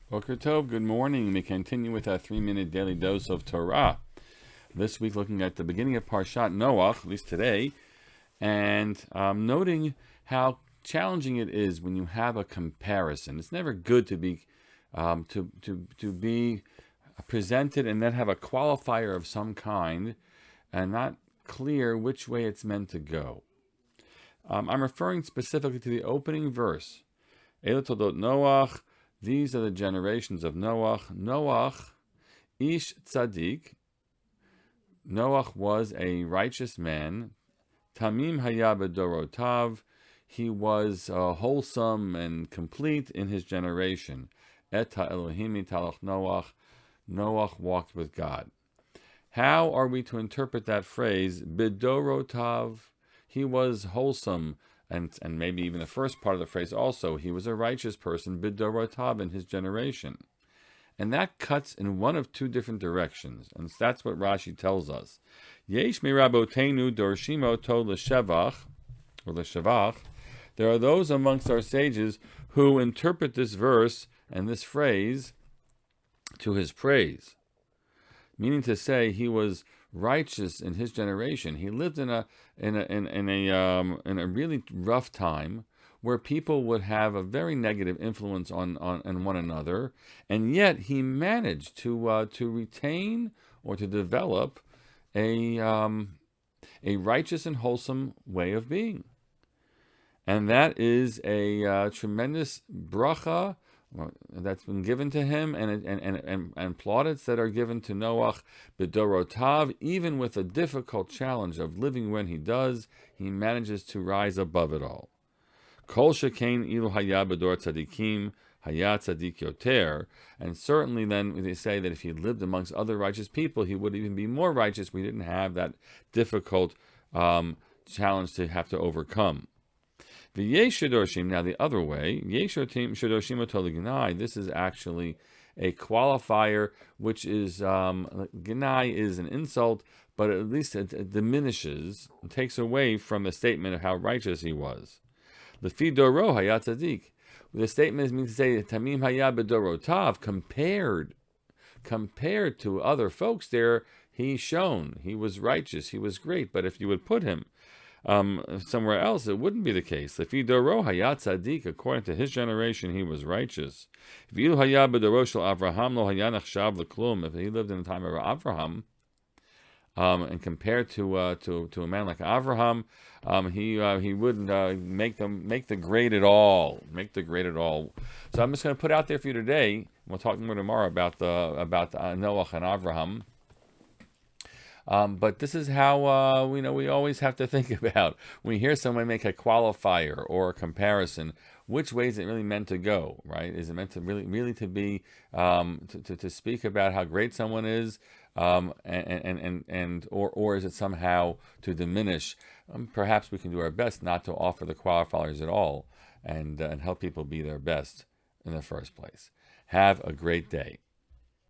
Boker Tov, good morning. We continue with our 3-minute daily dose of Torah. This week, looking at the beginning of Parshat Noach, at least today, and noting how challenging it is when you have a comparison. It's never good to be to be presented and then have a qualifier of some kind, and not clear which way it's meant to go. I'm referring specifically to the opening verse. Ela Toldot Noach. These are the generations of Noach. Noach, Ish Tzadik. Noach was a righteous man. Tamim Haya Bedorotav. He was wholesome and complete in his generation. Eta Elohimi Talach Noach. Noach walked with God. How are we to interpret that phrase? Bedorotav. He was wholesome. And maybe even the first part of the phrase also, he was a righteous person, bidorotav, in his generation. And that cuts in one of two different directions. And that's what Rashi tells us. Yesh mirabotenu dorshimo to l'shevach, or l'shavach. There are those amongst our sages who interpret this verse and this phrase to his praise. Meaning to say he was righteous in his generation. He lived in a really rough time where people would have a very negative influence on one another, and yet he managed to retain or to develop a righteous and wholesome way of being, and that is a tremendous bracha that's been given to him, and plaudits that are given to Noach b'dorotav. Even with a difficult challenge of living when he does, he manages to rise above it all. Kol shekain ilu haya b'dor tzadikim haya tzadik yoter. And certainly then they say that if he lived amongst other righteous people, he would even be more righteous. We didn't have that difficult challenge to have to overcome. The yesh shadorshim, now the other way, yesh shadorshim otolignai. This is actually a qualifier, which is gnai is an insult, but at least it diminishes, and takes away from the statement of how righteous he was. Lefi doro hayat tzadik. The statement means to say tamim haya bedorotav, compared to other folks there, he shone, he was righteous, he was great. But if you would put him somewhere else, it wouldn't be the case. If according to his generation, he was righteous. If he lived in the time of Avraham, and compared to a man like Avraham, he wouldn't make the grade at all. So I'm just going to put out there for you today. We'll talk more tomorrow about Noach and Avraham. But this is how we always have to think about when we hear someone make a qualifier or a comparison. Which way is it really meant to go? Right? Is it meant to really to be to speak about how great someone is, or is it somehow to diminish? Perhaps we can do our best not to offer the qualifiers at all, and help people be their best in the first place. Have a great day.